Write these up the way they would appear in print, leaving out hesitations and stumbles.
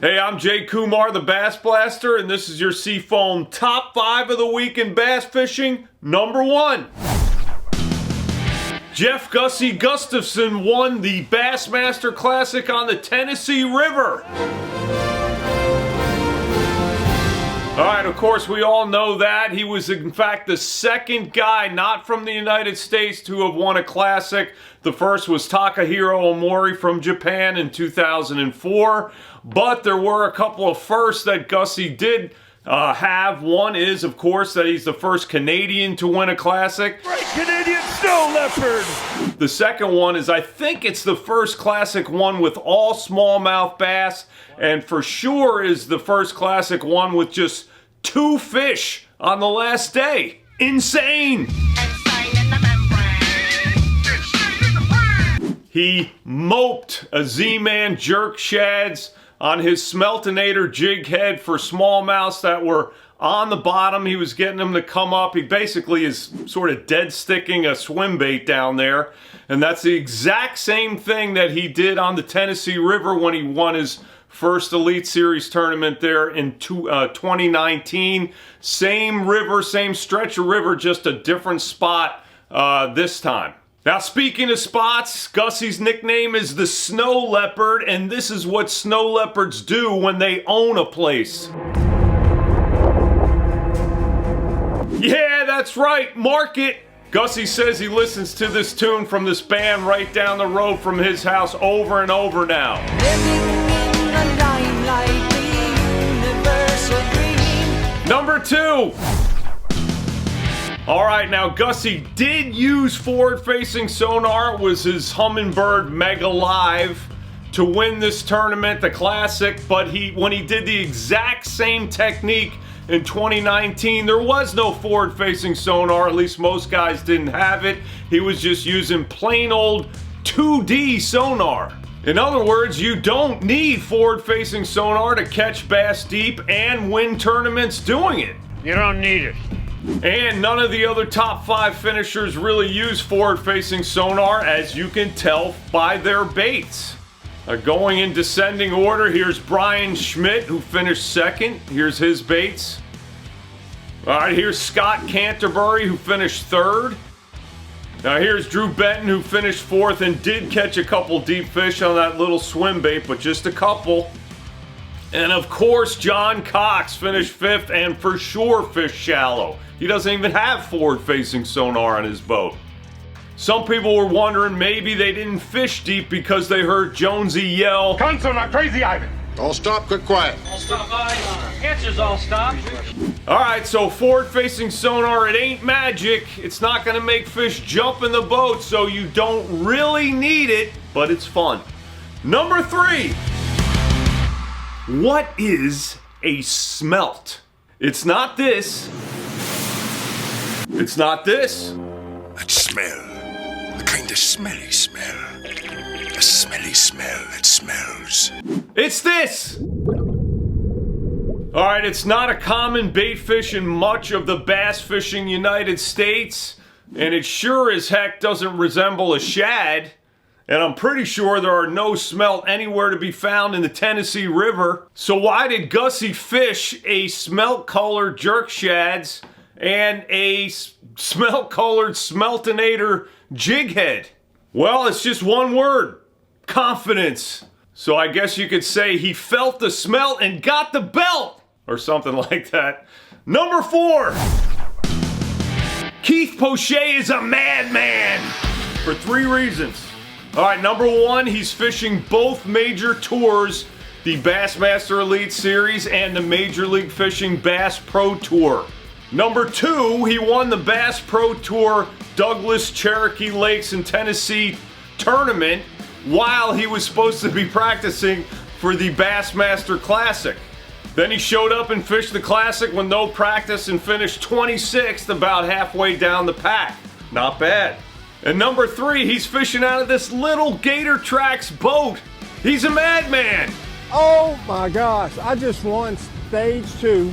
Hey, I'm Jay Kumar, the Bass Blaster, and this is your Seafoam Top 5 of the Week in Bass Fishing. Number 1. Jeff Gussy Gustafson won the Bassmaster Classic on the Tennessee River. Alright, of course, we all know that. He was, in fact, the second guy not from the United States to have won a classic. The first was Takahiro Omori from Japan in 2004. But there were a couple of firsts that Gussy did have. One is, of course, that he's the first Canadian to win a classic. Great Canadian snow leopard! The second one is, I think it's the first classic one with all smallmouth bass, and for sure is the first classic one with just 2 fish on the last day. Insane! He moped a Z-Man jerk shads on his smeltinator jig head for smallmouths that were on the bottom. He was getting them to come up. He basically is sort of dead sticking a swim bait down there. And that's the exact same thing that he did on the Tennessee River when he won his first Elite Series tournament there in 2019. Same river, same stretch of river, just a different spot this time. Now, speaking of spots, Gussy's nickname is the Snow Leopard, and this is what snow leopards do when they own a place. Yeah, that's right, mark it! Gussy says he listens to this tune from this band right down the road from his house over and over now. Number 2. Alright, now Gussy did use forward-facing sonar. It was his Humminbird Mega Live to win this tournament, the Classic, but when he did the exact same technique in 2019, there was no forward-facing sonar. At least most guys didn't have it. He was just using plain old 2D sonar. In other words, you don't need forward-facing sonar to catch bass deep and win tournaments doing it. You don't need it. And none of the other top 5 finishers really use forward-facing sonar, as you can tell by their baits. Going in descending order, here's Brian Schmidt, who finished second. Here's his baits. All right, here's Scott Canterbury, who finished third. Now here's Drew Benton, who finished fourth and did catch a couple deep fish on that little swim bait, but just a couple. And of course, John Cox finished fifth and for sure fished shallow. He doesn't even have forward-facing sonar on his boat. Some people were wondering maybe they didn't fish deep because they heard Jonesy yell, "Console, not crazy, Ivan!" All stop, quick, quiet. All stop, answers all stop. Alright, so forward-facing sonar, it ain't magic. It's not gonna make fish jump in the boat, so you don't really need it, but it's fun. Number 3. What is a smelt? It's not this. It's not this. That smell. A kind of smelly smell. A smelly smell that smells. It's this! Alright, it's not a common bait fish in much of the bass fishing United States, and it sure as heck doesn't resemble a shad. And I'm pretty sure there are no smelt anywhere to be found in the Tennessee River. So why did Gussy fish a smelt-colored jerk shads and a smelt-colored smeltinator jig head? Well, it's just one word. Confidence. So I guess you could say he felt the smelt and got the belt. Or something like that. Number 4. Keith Poche is a madman. For 3 reasons. Alright, number 1, he's fishing both major tours, the Bassmaster Elite Series and the Major League Fishing Bass Pro Tour. Number 2, he won the Bass Pro Tour Douglas Cherokee Lakes in Tennessee tournament while he was supposed to be practicing for the Bassmaster Classic. Then he showed up and fished the Classic with no practice and finished 26th about halfway down the pack. Not bad. And number 3, he's fishing out of this little Gator Tracks boat. He's a madman. Oh my gosh, I just won stage 2.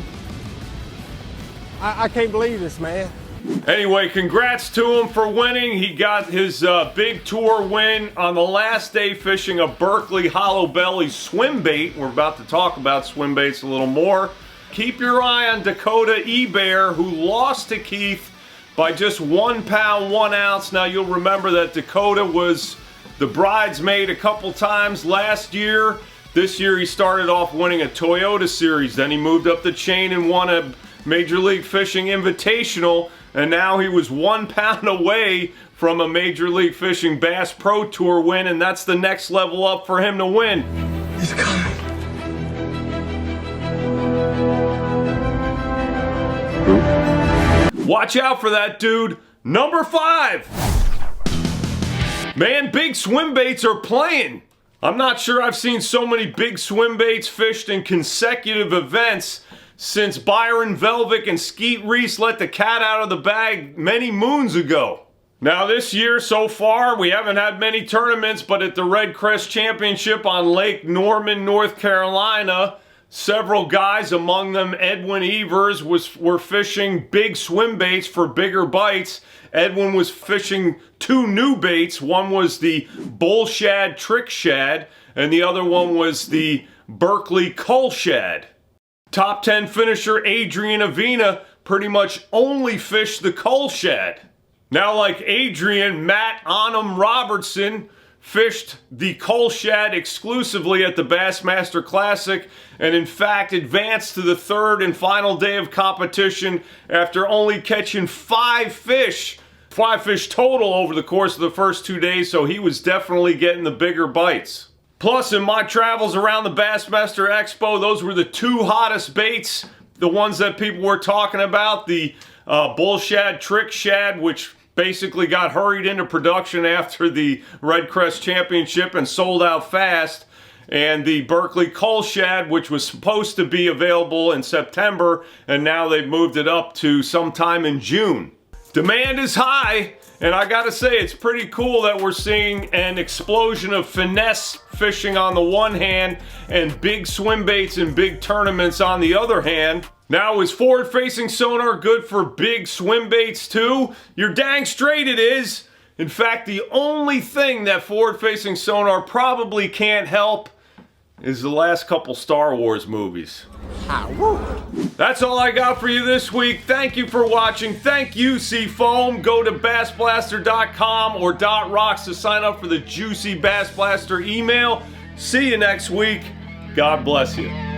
I can't believe this, man. Anyway, congrats to him for winning. He got his big tour win on the last day fishing a Berkeley hollow belly swim bait. We're about to talk about swim baits a little more. Keep your eye on Dakota E-Bear, who lost to Keith by just 1 pound, 1 ounce. Now, you'll remember that Dakota was the bridesmaid a couple times last year. This year, he started off winning a Toyota Series. Then he moved up the chain and won a Major League Fishing Invitational. And now he was 1 pound away from a Major League Fishing Bass Pro Tour win. And that's the next level up for him to win. He's coming. Watch out for that, dude. Number 5. Man, big swim baits are playing. I'm not sure I've seen so many big swim baits fished in consecutive events since Byron Velvick and Skeet Reese let the cat out of the bag many moons ago. Now this year so far, we haven't had many tournaments, but at the Red Crest Championship on Lake Norman, North Carolina, several guys, among them Edwin Evers, were fishing big swim baits for bigger bites. Edwin was fishing 2 new baits. One was the bull shad trick shad, and the other one was the Berkeley cull shad. Top 10 finisher Adrian Avina pretty much only fished the cull shad. Now, like Adrian, Matt Onum Robertson fished the cull shad exclusively at the Bassmaster Classic, and in fact advanced to the 3rd and final day of competition after only catching 5 fish total over the course of the first 2 days, so he was definitely getting the bigger bites. Plus, in my travels around the Bassmaster Expo, those were the 2 hottest baits, the ones that people were talking about, the bull shad trick shad, which basically got hurried into production after the Red Crest Championship and sold out fast, and the Berkeley cull shad, which was supposed to be available in September, and now they've moved it up to sometime in June. Demand is high, and I gotta say, it's pretty cool that we're seeing an explosion of finesse fishing on the one hand and big swim baits and big tournaments on the other hand. Now, is forward-facing sonar good for big swim baits too? You're dang straight it is. In fact, the only thing that forward-facing sonar probably can't help is the last couple Star Wars movies. That's all I got for you this week. Thank you for watching. Thank you, Seafoam. Go to BassBlaster.com or .rocks to sign up for the juicy BassBlaster email. See you next week. God bless you.